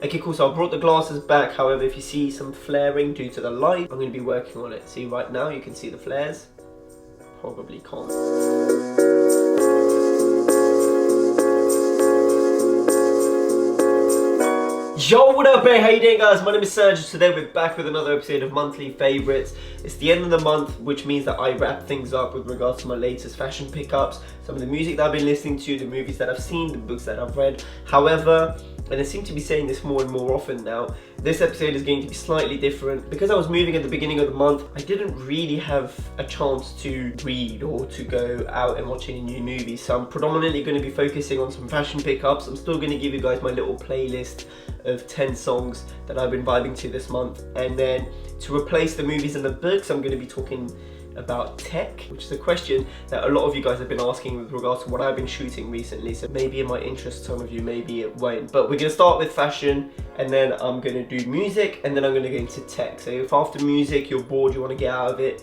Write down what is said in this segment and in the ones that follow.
Okay, cool, so I brought the glasses back. However, if you see some flaring due to the light, I'm going to be working on it. See, right now you can see the flares. Probably can't. Yo, what up, hey, how you doing, guys? My name is Sangiev. Today we're back with another episode of Monthly Favourites. It's the end of the month, which means that I wrap things up with regards to my latest fashion pickups, some of the music that I've been listening to, the movies that I've seen, the books that I've read. However, and I seem to be saying this more and more often now, this episode is going to be slightly different. Because I was moving at the beginning of the month, I didn't really have a chance to read or to go out and watch any new movies. So I'm predominantly going to be focusing on some fashion pickups. I'm still going to give you guys my little playlist of 10 songs that I've been vibing to this month. And then to replace the movies and the books, I'm going to be talking about tech, which is a question that a lot of you guys have been asking with regards to what I've been shooting recently. So maybe it might interest some of you, maybe it won't. But we're going to start with fashion, and then I'm going to do music, and then I'm going to go into tech. So if after music you're bored, you want to get out of it,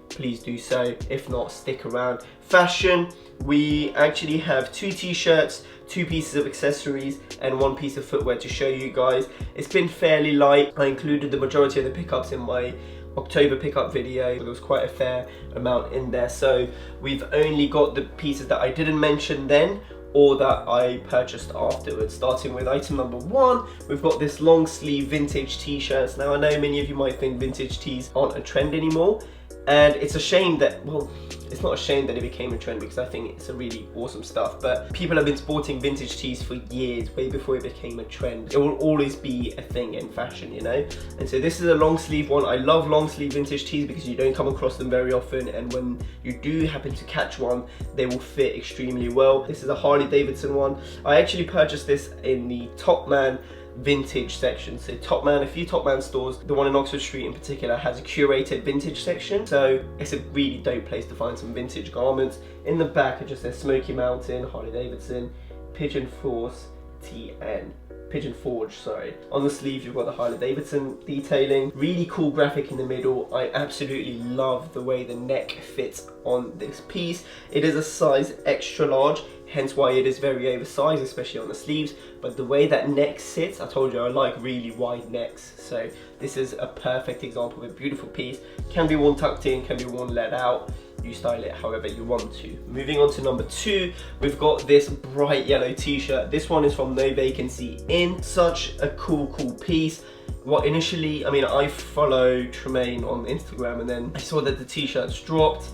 please do so. If not, stick around. Fashion, we actually have 2 t-shirts, 2 pieces of accessories, and 1 piece of footwear to show you guys. It's been fairly light. I included the majority of the pickups in my October pickup video. There was quite a fair amount in there, so we've only got the pieces that I didn't mention then or that I purchased afterwards. Starting with item number 1, we've got this long sleeve vintage t-shirts. Now I know many of you might think vintage tees aren't a trend anymore, and it's a shame that, well, it's not a shame that it became a trend because I think it's a really awesome stuff, but people have been sporting vintage tees for years, way before it became a trend. It will always be a thing in fashion, you know? And so this is a long sleeve one. I love long sleeve vintage tees because you don't come across them very often, and when you do happen to catch one, they will fit extremely well. This is a Harley Davidson one. I actually purchased this in the Top Man vintage section. So Top Man, a few Top Man stores, the one in Oxford Street in particular, has a curated vintage section, so it's a really dope place to find some vintage garments. In the back it just says Smoky Mountain, Harley Davidson, Pigeon Forge, sorry. On the sleeve you've got the Harley Davidson detailing. Really cool graphic in the middle. I absolutely love the way the neck fits on this piece. It is a size extra large, hence why it is very oversized, especially on the sleeves. But the way that neck sits, I told you I like really wide necks, so this is a perfect example of a beautiful piece. Can be worn tucked in, can be worn let out. You style it however you want to. Moving on to number 2, we've got this bright yellow t-shirt. This one is from No Vacancy In. Such a cool piece. Well, initially, I mean, I follow Tremaine on Instagram, and then I saw that the t-shirts dropped.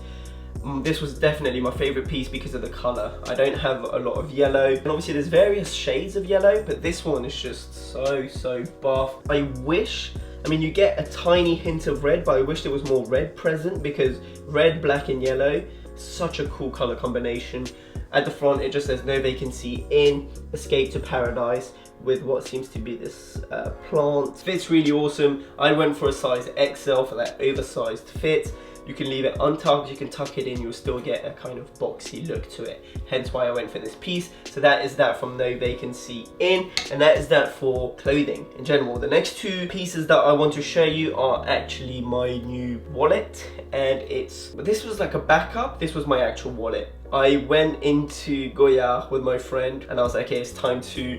This was definitely my favorite piece because of the color. I don't have a lot of yellow, and obviously there's various shades of yellow, but this one is just so buff. I mean, you get a tiny hint of red, but I wish there was more red present, because red, black and yellow, such a cool color combination. At the front it just says No Vacancy In, Escape to Paradise, with what seems to be this plant. Fits really awesome. I went for a size XL for that oversized fit. You can leave it untucked, you can tuck it in, you'll still get a kind of boxy look to it. Hence why I went for this piece. So that is that from No Vacancy In, and that is that for clothing in general. The next 2 pieces that I want to show you are actually my new wallet, and this was like a backup. This was my actual wallet. I went into Goya with my friend, and I was like, okay, it's time to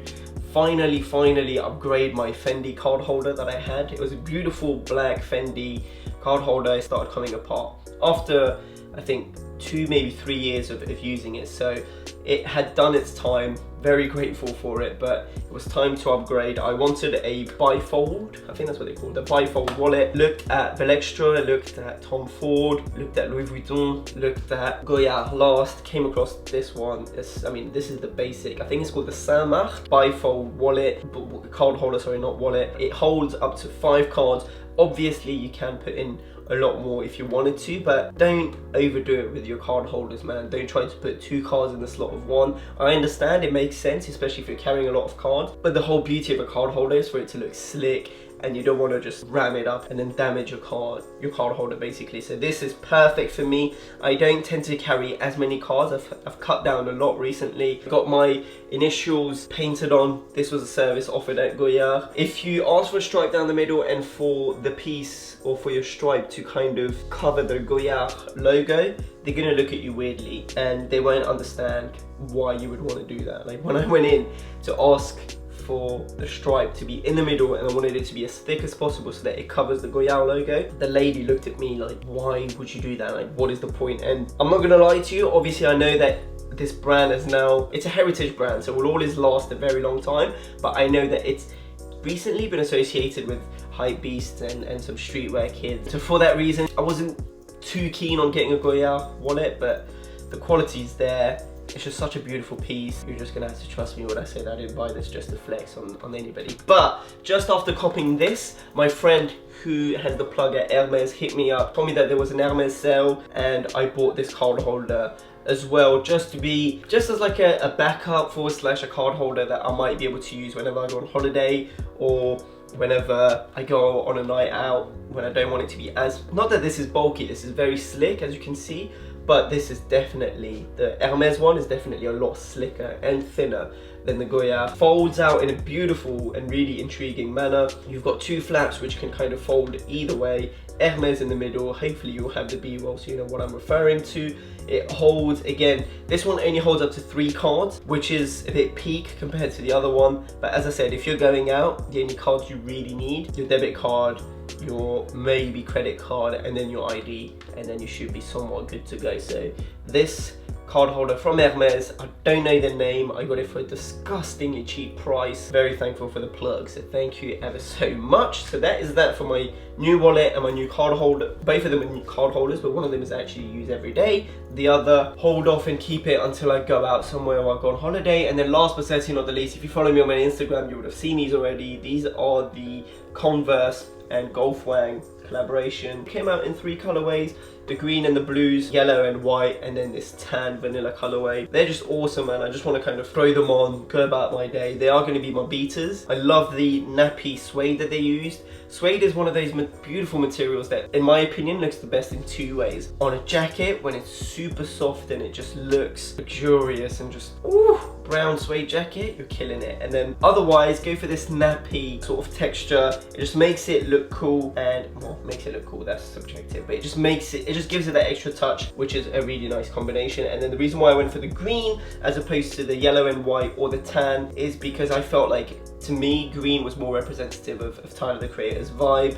finally upgrade my Fendi card holder that I had. It was a beautiful black Fendi card holder. It started coming apart after I think 2, maybe 3 years of using it, so it had done its time. Very grateful for it, but it was time to upgrade. I wanted a bifold, I think that's what they call it, a bifold wallet. Looked at Velextra, looked at Tom Ford, looked at Louis Vuitton, looked at Goya last, came across this one. I mean, this is the basic, I think it's called the Saint-Marc bifold wallet, card holder, sorry, not wallet. It holds up to 5 cards. Obviously you can put in a lot more if you wanted to, but don't overdo it with your card holders, man. Don't try to put 2 cards in the slot of 1. I understand it makes sense, especially if you're carrying a lot of cards, but the whole beauty of a card holder is for it to look slick, and you don't want to just ram it up and then damage your card holder basically. So this is perfect for me. I don't tend to carry as many cards. I've cut down a lot recently. Got my initials painted on. This was a service offered at Goya. If you ask for a stripe down the middle and for the piece or for your stripe to kind of cover the Goya logo, they're gonna look at you weirdly and they won't understand why you would want to do that. Like when I went in to ask for the stripe to be in the middle, and I wanted it to be as thick as possible so that it covers the Goyal logo. The lady looked at me like, why would you do that? Like, what is the point? And I'm not gonna lie to you, obviously I know that this brand is now, it's a heritage brand, so it will always last a very long time, but I know that it's recently been associated with hype beasts and some streetwear kids. So for that reason, I wasn't too keen on getting a Goyal wallet, but the quality's there. It's just such a beautiful piece. You're just gonna have to trust me when I said I didn't buy this just to flex on anybody. But just after copying this, my friend who has the plug at Hermes hit me up, told me that there was an Hermes sale, and I bought this card holder as well, just as like a backup / a card holder that I might be able to use whenever I go on holiday, or whenever I go on a night out, when I don't want it to be as, not that this is bulky, this is very slick as you can see, but this is definitely, the Hermes one is definitely a lot slicker and thinner than the Goya. Folds out in a beautiful and really intriguing manner. You've got two flaps which can kind of fold either way. Hermes in the middle. Hopefully you'll have the B-roll so you know what I'm referring to. It holds, again, this one only holds up to 3 cards, which is a bit peak compared to the other one. But as I said, if you're going out, the only cards you really need, your debit card, your maybe credit card, and then your ID, and then you should be somewhat good to go. So this card holder from Hermes, I don't know the name, I got it for a disgustingly cheap price. Very thankful for the plug, so thank you ever so much. So that is that for my new wallet and my new card holder. Both of them are new card holders, but one of them is actually used every day. The other, hold off and keep it until I go out somewhere or I go on holiday. And then last but certainly not the least, if you follow me on my Instagram, you would have seen these already. These are the Converse and Golf WANG collaboration. Came out in 3 colorways, the green and the blues, yellow and white, and then this tan vanilla colorway. They're just awesome, man. I just want to kind of throw them on, go about my day. They are going to be my beaters. I love the nappy suede that they used. Suede is one of those beautiful materials that, in my opinion, looks the best in 2 ways. On a jacket, when it's super soft and it just looks luxurious and just, ooh, brown suede jacket, you're killing it. And then otherwise, go for this nappy sort of texture. It just makes it look cool, and, well, makes it look cool, that's subjective, but it just makes it, just gives it that extra touch, which is a really nice combination. And then the reason why I went for the green as opposed to the yellow and white or the tan is because I felt like, to me, green was more representative of Tyler the Creator's vibe,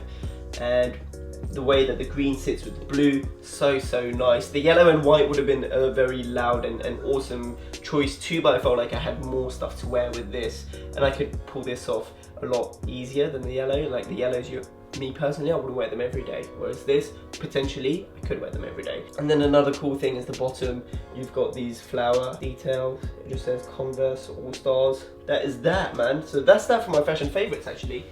and the way that the green sits with the blue, so nice. The yellow and white would have been a very loud and awesome choice too, but I felt like I had more stuff to wear with this, and I could pull this off a lot easier than the yellow. Like the yellows, me personally, I wouldn't wear them every day, whereas this, potentially, I could wear them every day. And then another cool thing is the bottom, you've got these flower details. It just says Converse All Stars. That is that, man. So that's that for my fashion favorites, actually.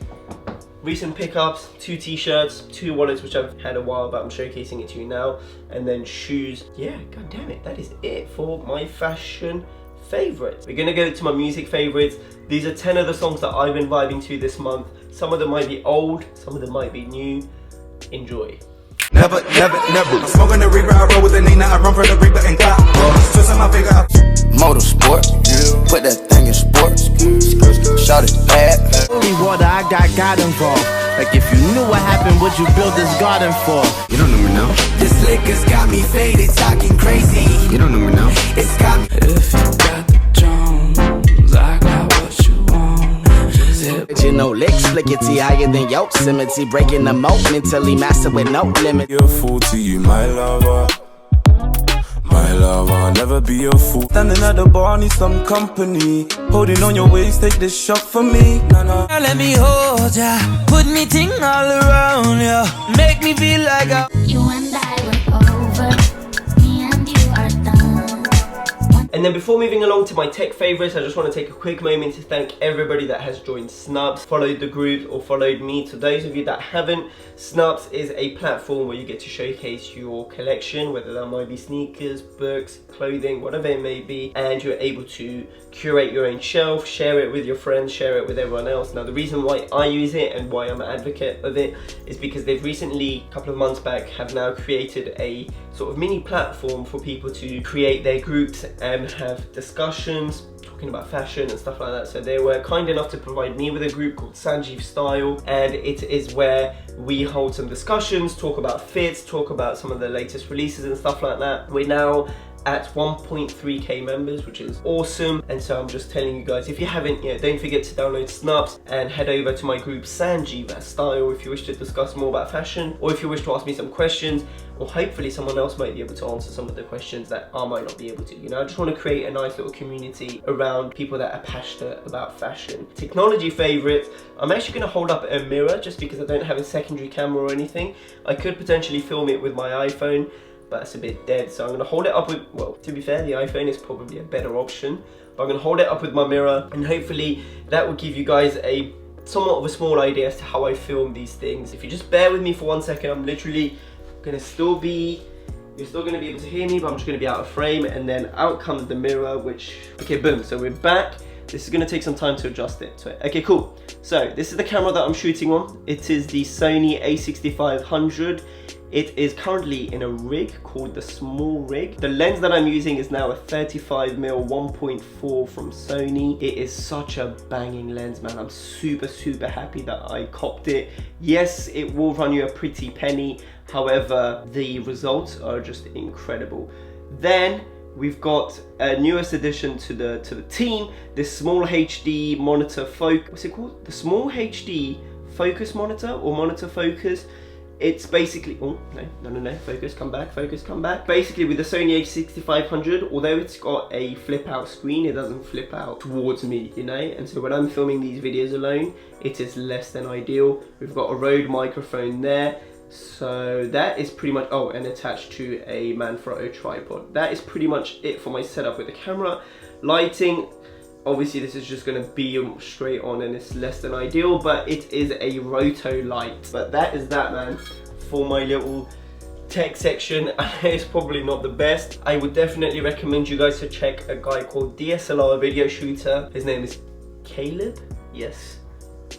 Recent pickups, 2 t-shirts, 2 wallets, which I've had a while, but I'm showcasing it to you now. And then shoes. Yeah, god damn it, that is it for my fashion favorites. We're gonna go to my music favorites. These are 10 of the songs that I've been vibing to this month. Some of them might be old, some of them might be new. Enjoy. Never. I'm smoking the reaper, I roll with the Nina, I run for the reaper and clock. Twisting my finger up. Motorsport, put that thing in sports. Shout it bad. Holy water, I got involved. Like if you knew what happened, would you build this garden for? You don't know me now. This liquor's got me faded, talking crazy. You don't know me now. It's got me. If you got the Jones, I got what you want. You know, licks flickety higher than Yosemite, breaking the moat mentally, master with no limit. You're a fool to you, my lover. My lover, never be a fool. Standing at the bar, need some company. Holding on your waist, take this shot for me. Now let me hold ya, put me ting all around ya, make me feel like a. You and I were over, me and you are done. And then before moving along to my tech favorites, I just want to take a quick moment to thank everybody that has joined Snupps, followed the group, or followed me. To those of you that haven't, Snupps is a platform where you get to showcase your collection, whether that might be sneakers, books, clothing, whatever it may be, and you're able to curate your own shelf, share it with your friends, share it with everyone else. Now the reason why I use it and why I'm an advocate of it is because they've recently, a couple of months back, have now created a sort of mini platform for people to create their groups and have discussions talking about fashion and stuff like that. So they were kind enough to provide me with a group called Sangiev Style, and it is where we hold some discussions, talk about fits, talk about some of the latest releases and stuff like that. We're now at 1.3k members, which is awesome. And so I'm just telling you guys, if you haven't yet, don't forget to download Snupps and head over to my group Sangiev Style if you wish to discuss more about fashion, or if you wish to ask me some questions, or hopefully someone else might be able to answer some of the questions that I might not be able to. You know, I just want to create a nice little community around people that are passionate about fashion. Technology favorite, I'm actually going to hold up a mirror just because I don't have a secondary camera or anything. I could potentially film it with my iPhone, but it's a bit dead, so I'm going to hold it up with, well, to be fair, the iPhone is probably a better option, but I'm going to hold it up with my mirror, and hopefully that will give you guys a somewhat of a small idea as to how I film these things. If you just bear with me for 1 second, I'm literally going to still be, you're still going to be able to hear me, but I'm just going to be out of frame, and then out comes the mirror, which, okay, boom, so we're back. This is going to take some time to adjust it to it. Okay, cool. So this is the camera that I'm shooting on. It is the Sony a6500. It is currently in a rig called the small rig. The lens that I'm using is now a 35mm 1.4 from Sony. It is such a banging lens, man. I'm super happy that I copped it. Yes, it will run you a pretty penny. However, the results are just incredible. Then we've got a newest addition to the team, this SMALLHD monitor focus. What's it called? The SMALLHD focus monitor, or monitor focus. It's basically, oh, no, focus, come back. Basically with the Sony a6500, although it's got a flip out screen, it doesn't flip out towards me, you know? And so when I'm filming these videos alone, it is less than ideal. We've got a Rode microphone there. So that is pretty much, oh, and attached to a Manfrotto tripod. That is pretty much it for my setup with the camera. Lighting, obviously this is just going to be straight on and it's less than ideal, but it is a roto light. But that is that, man, for my little tech section. It's probably not the best. I would definitely recommend you guys to check a guy called DSLR Video Shooter. His name is Caleb. Yes,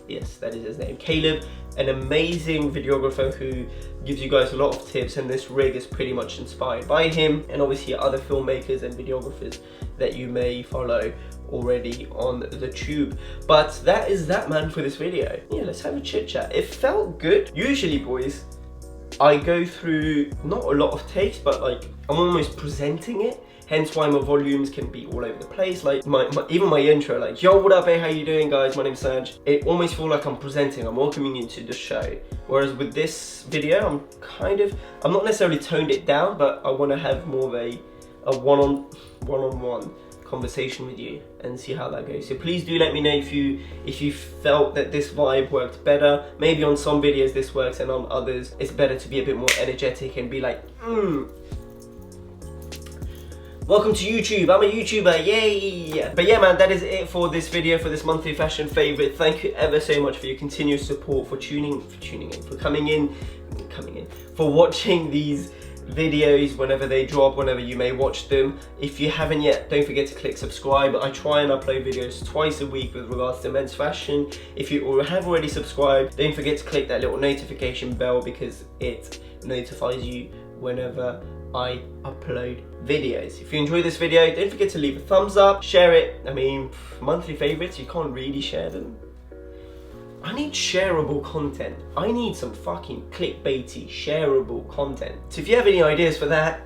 that is his name, Caleb. An amazing videographer who gives you guys a lot of tips, and this rig is pretty much inspired by him, and obviously other filmmakers and videographers that you may follow already on the tube. But that is that, man, for this video. Yeah, let's have a chit chat. It felt good. Usually, boys, I go through not a lot of takes, but like I'm almost presenting it. Hence why my volumes can be all over the place. Like even my intro, like, yo, what up, hey, how you doing, guys? My name's Sanj. It almost feels like I'm presenting, I'm welcoming you to the show. Whereas with this video, I'm not necessarily toned it down, but I want to have more of a one-on-one conversation with you and see how that goes. So please do let me know if you felt that this vibe worked better. Maybe on some videos this works, and on others it's better to be a bit more energetic and be like, welcome to YouTube, I'm a YouTuber, yay! But yeah, man, that is it for this video, for this monthly fashion favorite. Thank you ever so much for your continuous support, for coming in, for watching these videos whenever they drop, whenever you may watch them. If you haven't yet, don't forget to click subscribe. I try and upload videos twice a week with regards to men's fashion. If you have already subscribed, don't forget to click that little notification bell, because it notifies you whenever I upload videos. If you enjoy this video, don't forget to leave a thumbs up, share it. I mean, monthly favorites, you can't really share them. I need shareable content. I need some fucking clickbaity, shareable content. So if you have any ideas for that,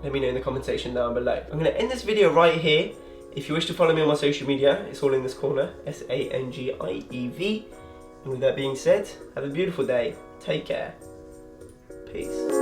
let me know in the comment section down below. I'm gonna end this video right here. If you wish to follow me on my social media, it's all in this corner, SANGIEV. And with that being said, have a beautiful day. Take care. Peace.